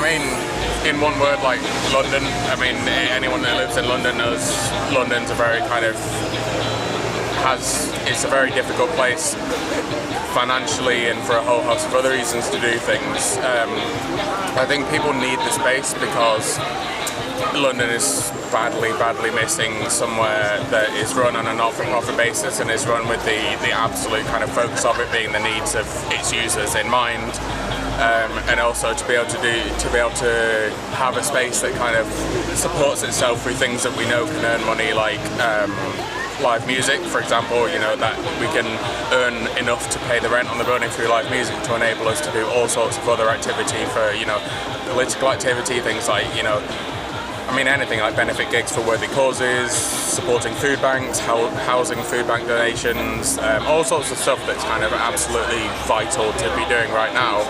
I mean, in one word, like London. I mean, anyone that lives in London knows London's a very kind of it's a very difficult place financially and for a whole host of other reasons to do things. I think people need the space because London is badly missing somewhere that is run on a not-for-profit basis and is run with the absolute kind of focus of it being the needs of its users in mind, and also to be able to have a space that kind of supports itself through things that we know can earn money, like live music, for example. You know, that we can earn enough to pay the rent on the building through live music to enable us to do all sorts of other activity for, you know, political activity, things like, you know, I mean, anything like benefit gigs for worthy causes, supporting food banks, housing food bank donations, all sorts of stuff that's kind of absolutely vital to be doing right now.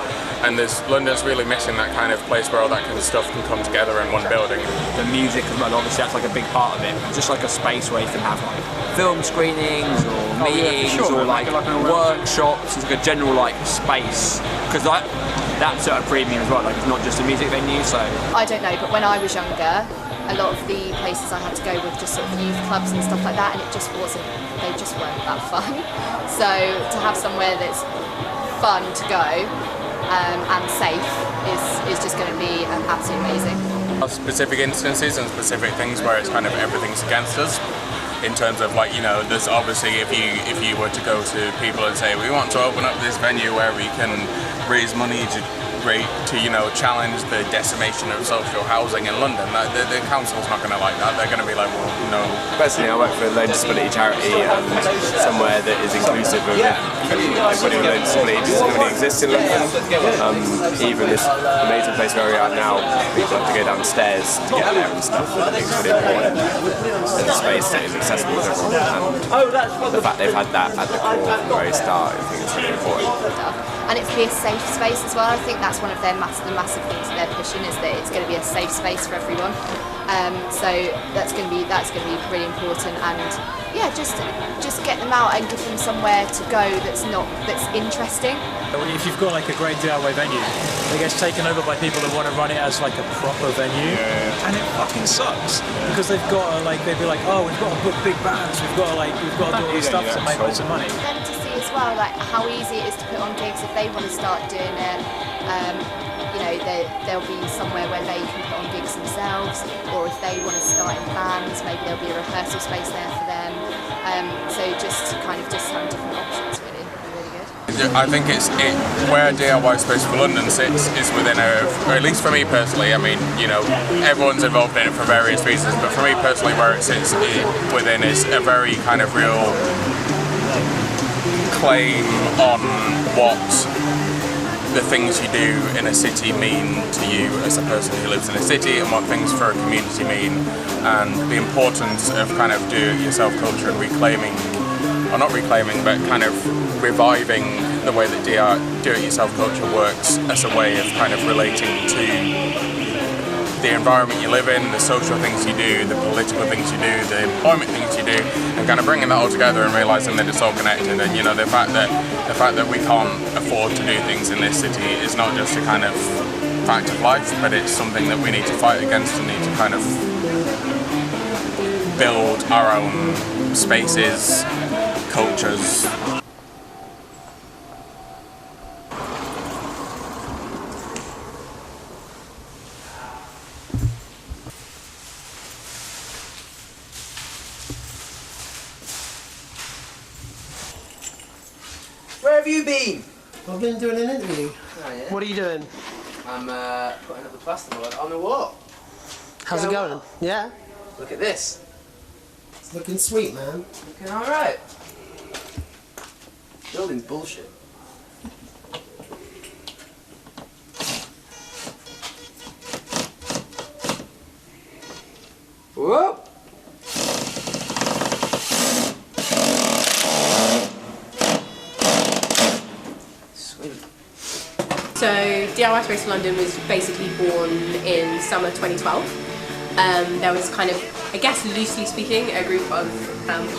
And London's really missing that kind of place where all that kind of stuff can come together in one building. The music as well, obviously that's like a big part of it. Just like a space where you can have like film screenings or meetings, yeah, sure, or like workshops. It's like a general like space, because that's at a premium as well. Like it's not just a music venue. So I don't know, but when I was younger, a lot of the places I had to go with just sort of youth clubs and stuff like that, and it just wasn't. They just weren't that fun. So to have somewhere that's fun to go. And safe is just going to be absolutely amazing. Specific instances and specific things where it's kind of everything's against us. In terms of, like, you know, there's obviously if you were to go to people and say we want to open up this venue where we can raise money to you know, challenge the decimation of social housing in London, the council's not going to like that. They're going to be like, well, no. Personally, I work for a learning disability charity and somewhere that is inclusive of everybody with learning disability doesn't really exist in London. Even this amazing place where we are now, people have to go downstairs to get there and stuff. I think it's really important. And the space that is accessible to everyone, and the fact they've had that at the core from the very start, I think it's really important. And it's to be a safe space as well. I think that's one of the massive things that they're pushing, is that it's going to be a safe space for everyone. So that's going to be really important. And yeah, just get them out and give them somewhere to go that's interesting. If you've got like a great DIY venue, it gets taken over by people that want to run it as like a proper venue, and it fucking sucks because they'd be like, oh, we've got to book big bands, we've got to do all this stuff to make loads of money. Them to see as well, like how easy it is to put on gigs if they want to start doing it. You know, there'll be somewhere where they can put on gigs themselves, or if they want to start in bands, maybe there'll be a rehearsal space there for them. So just having different options really good. I think where DIY Space for London sits is within or at least for me personally, I mean, you know, everyone's involved in it for various reasons, but for me personally, where it sits within is a very kind of real claim on what the things you do in a city mean to you as a person who lives in a city, and what things for a community mean, and the importance of kind of do-it-yourself culture and reclaiming, or not reclaiming, but kind of reviving the way that do-it-yourself culture works as a way of kind of relating to the environment you live in, the social things you do, the political things you do, the employment things you do, and kind of bringing that all together and realising that it's all connected. And you know, the fact that we can't afford to do things in this city is not just a kind of fact of life, but it's something that we need to fight against and need to kind of build our own spaces, cultures. Where have you been? I've been doing an interview. Oh, yeah? What are you doing? I'm putting up the plasterboard on the wall. How's it going? Yeah? Look at this. It's looking sweet, man. Looking alright. Building's bullshit. Whoa! So DIY Space for London was basically born in summer 2012. There was kind of I guess loosely speaking, a group of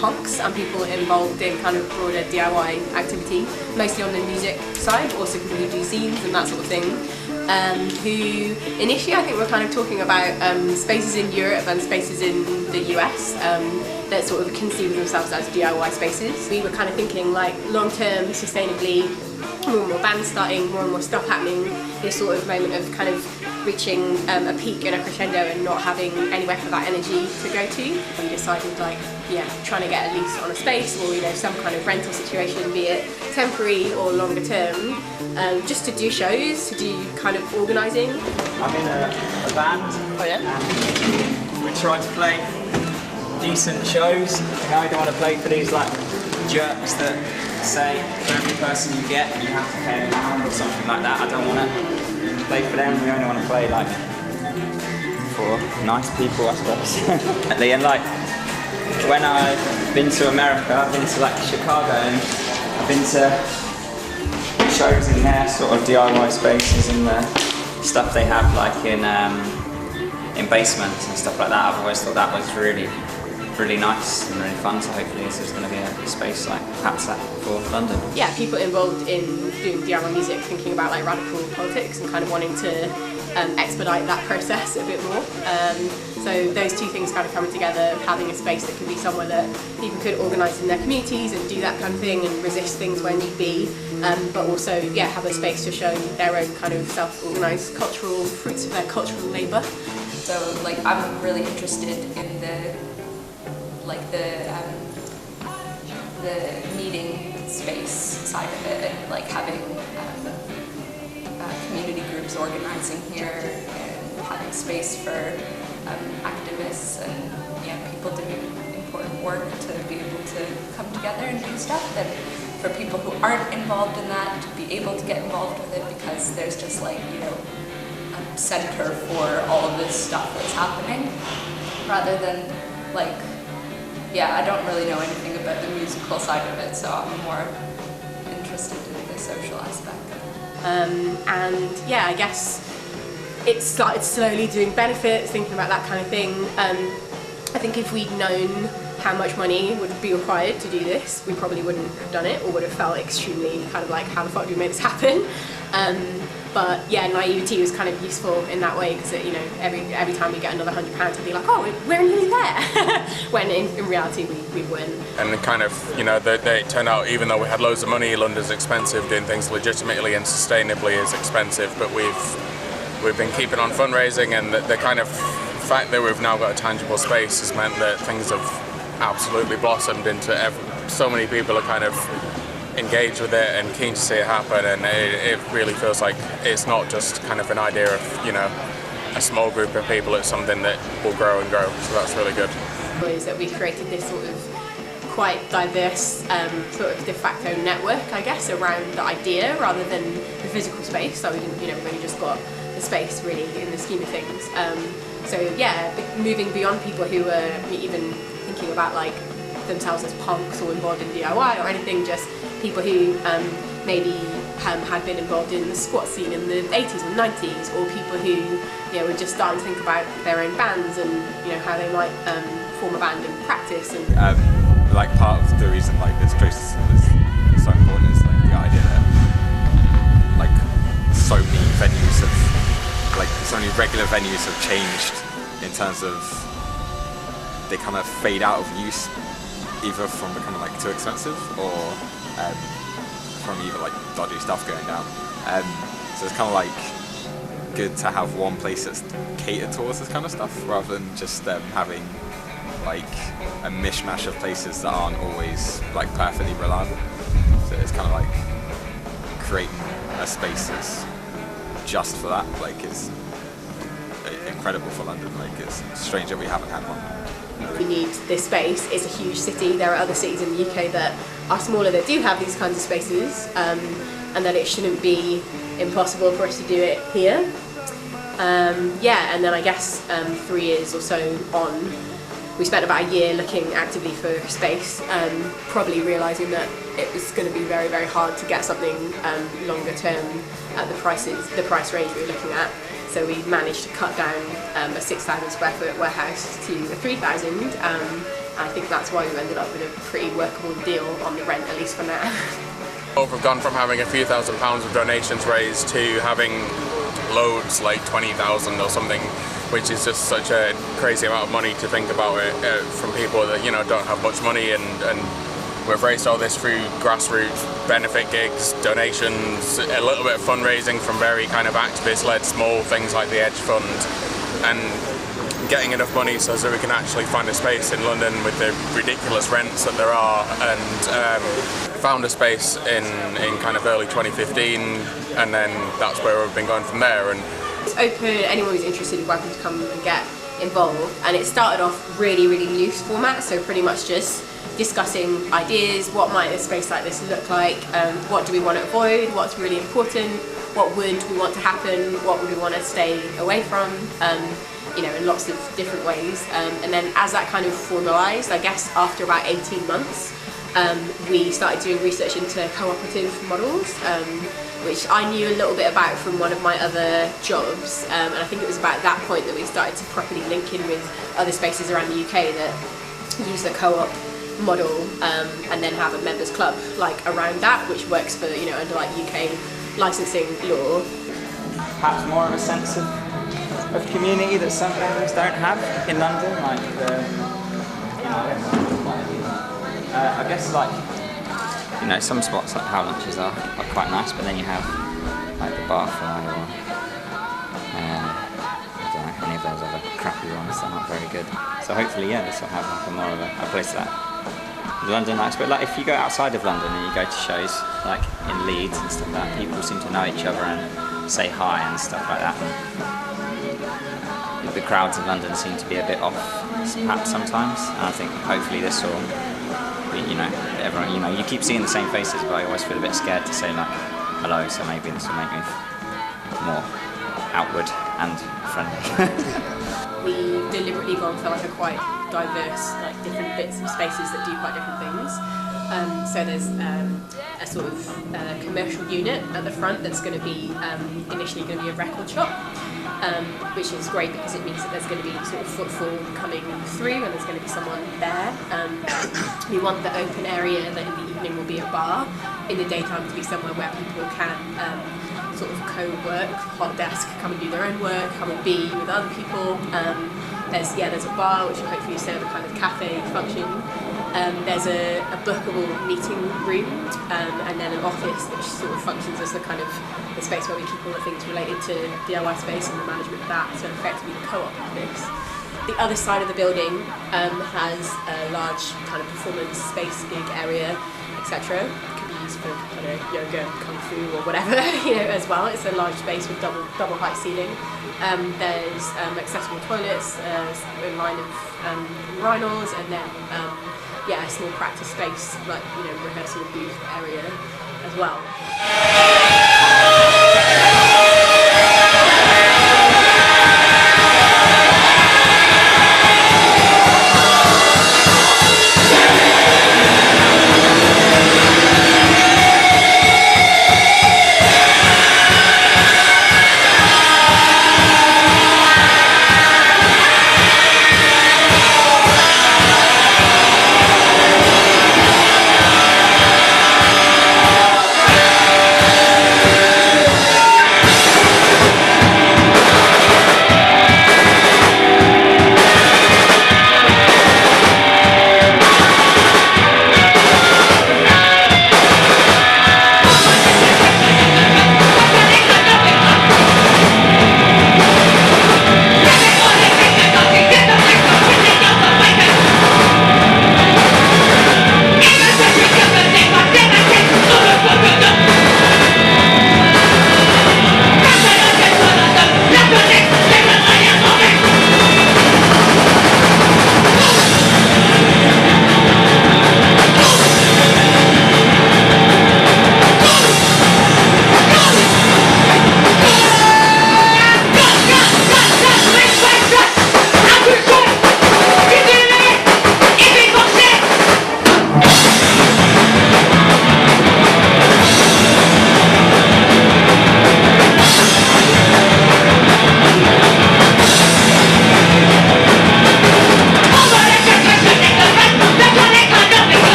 punks and people involved in kind of broader DIY activity, mostly on the music side, also people who do zines and that sort of thing, who initially I think were kind of talking about spaces in Europe and spaces in the US that sort of conceive themselves as DIY spaces. We were kind of thinking like long-term, sustainably, more and more bands starting, more and more stuff happening, this sort of moment of kind of reaching a peak and a crescendo and not having anywhere for that energy to go to. We decided like, yeah, trying to get a lease on a space or, you know, some kind of rental situation, be it temporary or longer term, just to do shows, to do kind of organising. I'm in a band. Oh yeah? And we try to play decent shows. I don't want to play for these like jerks that say for every person you get you have to pay a pound or something like that. I don't want to play for them. We only want to play like for nice people, I suppose. And like when I've been to America, I've been to like Chicago and I've been to shows in their sort of DIY spaces and the stuff they have like in basements and stuff like that. I've always thought that was really nice and really fun, so hopefully this is going to be a space like perhaps that for London. Yeah, people involved in doing DIY music thinking about like radical politics and kind of wanting to expedite that process a bit more. So those two things kind of coming together, having a space that can be somewhere that people could organise in their communities and do that kind of thing and resist things where need be, but also yeah, have a space to show their own kind of self-organised cultural fruits of their cultural labour. So like I'm really interested in the meeting space side of it, and like having community groups organizing here and having space for activists and people doing important work to be able to come together and do stuff, and for people who aren't involved in that to be able to get involved with it, because there's just like, you know, a center for all of this stuff that's happening, rather than like, yeah, I don't really know anything about the musical side of it, so I'm more interested in the social aspect. And yeah, I guess it started slowly doing benefits, thinking about that kind of thing. I think if we'd known how much money would be required to do this, we probably wouldn't have done it, or would have felt extremely kind of like, how the fuck do we make this happen? But yeah, naivety was kind of useful in that way, because you know, every time we get another £100, we'd be like, oh, we're nearly there. When in reality we win. And kind of, you know, they turned out, even though we had loads of money, London's expensive. Doing things legitimately and sustainably is expensive. But we've been keeping on fundraising, and the kind of fact that we've now got a tangible space has meant that things have absolutely blossomed into so many people are kind of engaged with it and keen to see it happen, and it really feels like it's not just kind of an idea of, you know, a small group of people. It's something that will grow and grow, so that's really good. Is that we've created this sort of quite diverse sort of de facto network, I guess, around the idea rather than the physical space. So we didn't, you know, we've only just got the space really in the scheme of things. So yeah, moving beyond people who are even thinking about like themselves as punks or involved in DIY or anything, just people who maybe had been involved in the squat scene in the 80s or 90s, or people who, you know, were just starting to think about their own bands and, you know, how they might form a band and practice. And like part of the reason like this place is so important is like the idea that like so many regular venues have changed in terms of they kind of fade out of use, either from becoming like too expensive or from either like dodgy stuff going down. So it's kind of like good to have one place that's catered towards this kind of stuff, rather than just having like a mishmash of places that aren't always like perfectly reliable. So it's kind of like creating a space that's just for that, like, is incredible for London. Like, it's strange that we haven't had one. We need this space. It's a huge city. There are other cities in the UK that are smaller that do have these kinds of spaces, and that it shouldn't be impossible for us to do it here. Yeah, and then I guess 3 years or so on, we spent about a year looking actively for space, probably realising that it was going to be very, very hard to get something longer term at the price range we were looking at. So we managed to cut down a 6,000 square foot warehouse to a 3,000. And I think that's why we ended up with a pretty workable deal on the rent, at least for now. We've gone from having a few £1,000s of donations raised to having loads, like 20,000 or something, which is just such a crazy amount of money to think about it from people that, you know, don't have much money, and we've raised all this through grassroots benefit gigs, donations, a little bit of fundraising from very kind of activist-led small things like the Edge Fund, and getting enough money so that we can actually find a space in London with the ridiculous rents that there are, and found a space in kind of early 2015, and then that's where we've been going from there. And it's open, anyone who's interested is welcome to come and get involved, and it started off really loose format, so pretty much just discussing ideas, what might a space like this look like, what do we want to avoid, what's really important, what would we want to happen, what would we want to stay away from, you know, in lots of different ways. And then as that kind of formalised, I guess after about 18 months, we started doing research into cooperative models, which I knew a little bit about from one of my other jobs, and I think it was about that point that we started to properly link in with other spaces around the UK that use the co-op model, and then have a members club like around that, which works for, you know, under like UK licensing law. Perhaps more of a sense of community that some areas don't have in London, like I guess, like, you know, some spots like how lunches are quite nice, but then you have like the Barfly or I don't know, any of those other crappy ones that aren't very good. So hopefully, yeah, this will have like a more of a place that London likes. But like if you go outside of London and you go to shows like in Leeds and stuff like that, people seem to know each other and say hi and stuff like that. And the crowds of London seem to be a bit off, perhaps sometimes. And I think hopefully this will, you know, everyone, you know, you keep seeing the same faces, but I always feel a bit scared to say like hello. So maybe this will make me more outward and friendly. We deliberately gone for like a quite diverse, like different bits of spaces that do quite different things. So there's a sort of commercial unit at the front that's going to be initially going to be a record shop, which is great because it means that there's going to be sort of footfall coming through and there's going to be someone there. We want the open area that in the evening will be a bar, in the daytime to be somewhere where people can sort of co-work, hot desk, come and do their own work, come and be with other people. There's a bar which will hopefully serve a kind of cafe function. There's a bookable meeting room, and then an office which sort of functions as the kind of the space where we keep all the things related to DIY space and the management of that, so effectively the co-op office. The other side of the building has a large kind of performance space, gig area, etc. For, I don't know, yoga, kung fu, or whatever, you know, as well. It's a large space with double height ceiling. There's accessible toilets, a line of urinals, and then a small practice space, like, you know, rehearsal booth area as well.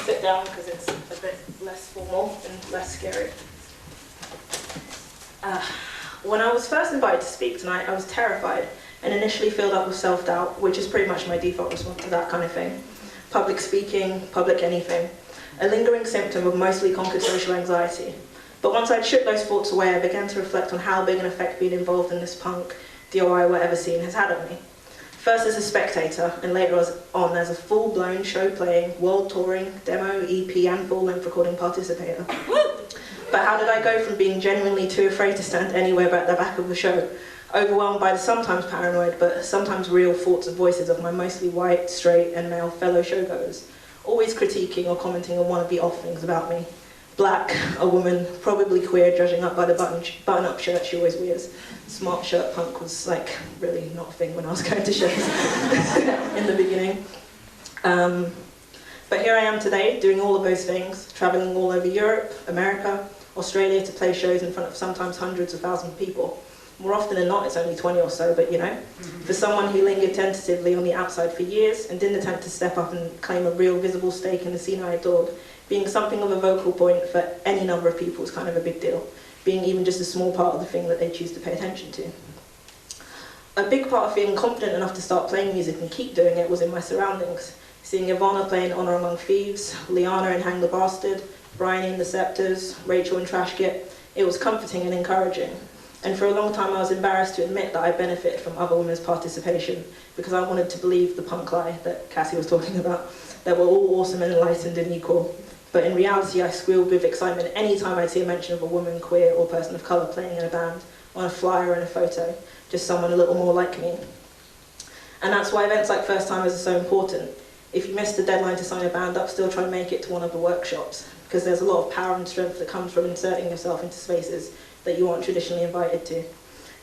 sit down because it's a bit less formal and less scary. When I was first invited to speak tonight, I was terrified and initially filled up with self-doubt, which is pretty much my default response to that kind of thing. Public speaking, public anything. A lingering symptom of mostly conquered social anxiety. But once I'd shook those thoughts away, I began to reflect on how big an effect being involved in this punk, DIY, whatever scene has had on me. First as a spectator, and later on as a full-blown show-playing, world-touring, demo, EP and full-length recording participator. But how did I go from being genuinely too afraid to stand anywhere but at the back of the show, overwhelmed by the sometimes paranoid but sometimes real thoughts and voices of my mostly white, straight and male fellow showgoers, always critiquing or commenting on one of the off things about me. Black, a woman, probably queer, judging up by the button-up shirt she always wears. Smart shirt punk was like really not a thing when I was going to shows in the beginning. But here I am today doing all of those things, travelling all over Europe, America, Australia to play shows in front of sometimes hundreds of thousands of people. More often than not, it's only 20 or so, but you know. For someone who lingered tentatively on the outside for years and didn't attempt to step up and claim a real visible stake in the scene I adored, being something of a vocal point for any number of people is kind of a big deal, being even just a small part of the thing that they choose to pay attention to. A big part of feeling confident enough to start playing music and keep doing it was in my surroundings. Seeing Ivana playing Honor Among Thieves, Liana in Hang the Bastard, Bryony in The Scepters, Rachel in Trash Git, it was comforting and encouraging. And for a long time I was embarrassed to admit that I benefited from other women's participation because I wanted to believe the punk lie that Cassie was talking about, that we're all awesome and enlightened and equal. But in reality I squealed with excitement any time I'd see a mention of a woman, queer or person of colour playing in a band, on a flyer or in a photo, just someone a little more like me. And that's why events like First Timers are so important. If you missed the deadline to sign a band up, still try and make it to one of the workshops, because there's a lot of power and strength that comes from inserting yourself into spaces that you aren't traditionally invited to.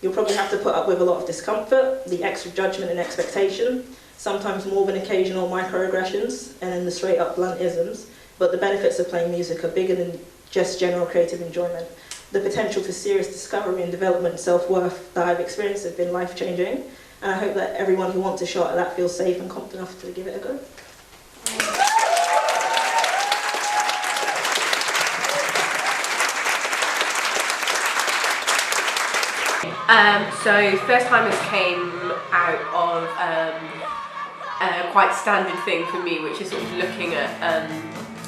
You'll probably have to put up with a lot of discomfort, the extra judgment and expectation, sometimes more than occasional microaggressions, and then the straight up blunt isms, but the benefits of playing music are bigger than just general creative enjoyment. The potential for serious discovery and development and self-worth that I've experienced have been life-changing, and I hope that everyone who wants a shot at that feels safe and confident enough to give it a go. So First Timers came out of a quite standard thing for me, which is sort of looking at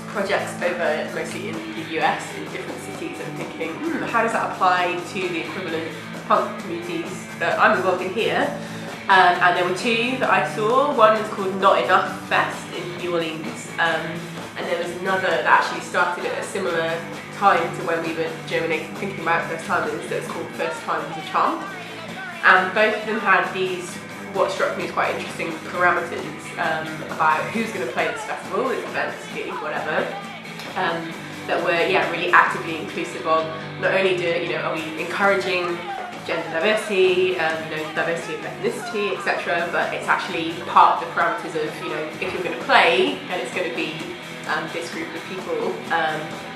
projects over mostly in the US, in different cities, and thinking, how does that apply to the equivalent punk communities that I'm involved in here? And there were two that I saw. One was called Not Enough Fest in New Orleans, and there was another that actually started at a similar time to when we were germinating, thinking about First Timers, that's called First Time as a Charm. And both of them had these, what struck me as quite interesting parameters about who's going to play this festival, this event, this gig, whatever, that were really actively inclusive of not only are we encouraging gender diversity, diversity of ethnicity, etc., but it's actually part of the parameters of, if you're going to play, then it's going to be this group of people,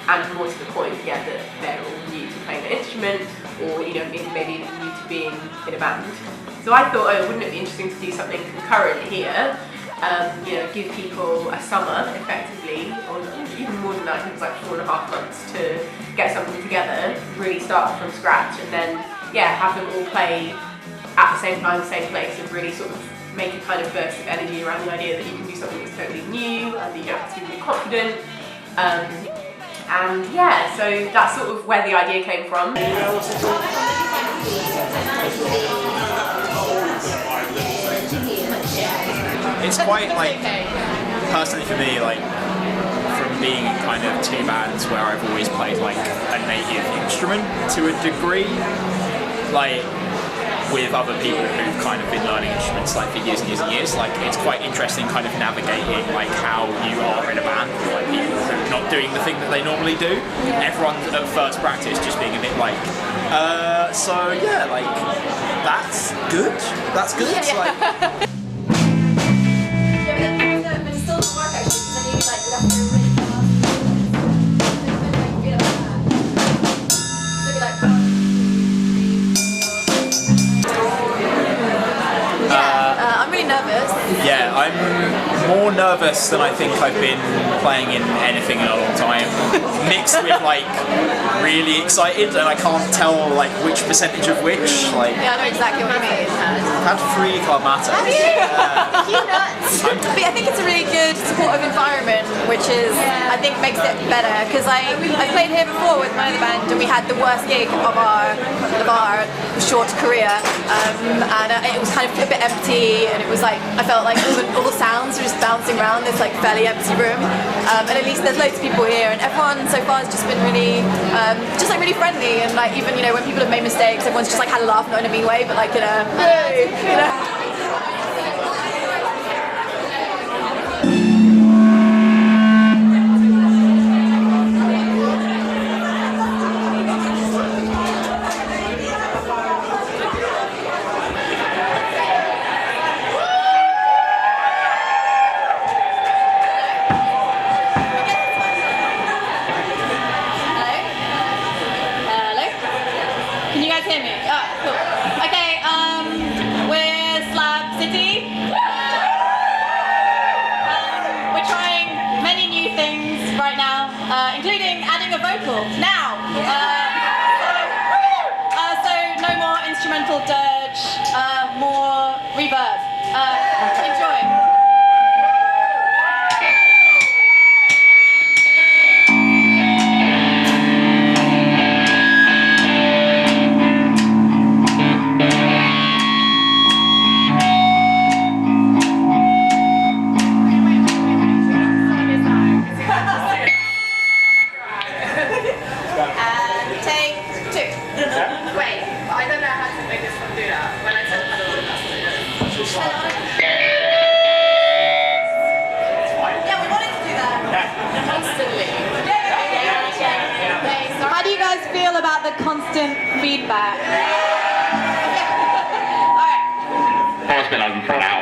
and more to the point, that they're all new to playing an instrument, or maybe new to being in a band. So I thought, wouldn't it be interesting to do something concurrent here? Give people a summer, effectively, or even more than that, it was like 4.5 months to get something together, really start from scratch, and then have them all play at the same time, same place, and really sort of make a kind of burst of energy around the idea that you can do something that's totally new, and that you don't have to be really confident. So that's sort of where the idea came from. It's quite personally for me, from being in kind of two bands where I've always played a native instrument to a degree, with other people who've kind of been learning instruments for years and years and years, it's quite interesting kind of navigating how you are in a band with people who are not doing the thing that they normally do. Everyone at first practice just being a bit that's good. That's good. Yeah. But it still doesn't work actually, because then you have to really I'm more more nervous than I think I've been playing in anything in a long time. Mixed with like really excited, and I can't tell like which percentage of which. Like, yeah, I know exactly what you mean. I've had 3 club matters. Have you? You nuts. But I think it's a really good supportive environment, which is I think makes it better. Because I played here before with my other band, and we had the worst gig of our short career, and it was kind of a bit empty, and it was like I felt like all the sounds were just bouncing around this like fairly empty room, and at least there's loads of people here, and everyone so far has just been really just like really friendly, and like even when people have made mistakes, everyone's just like had a laugh, not in a mean way, but like in a hey, Can you guys hear me? Oh, cool. Okay, we're Slab City. We're trying many new things right now, including adding a vocal. Now! So no more instrumental dirge, more reverb. Enjoy. How do you guys feel about the constant feedback? Alright. Horseman, I'm from out.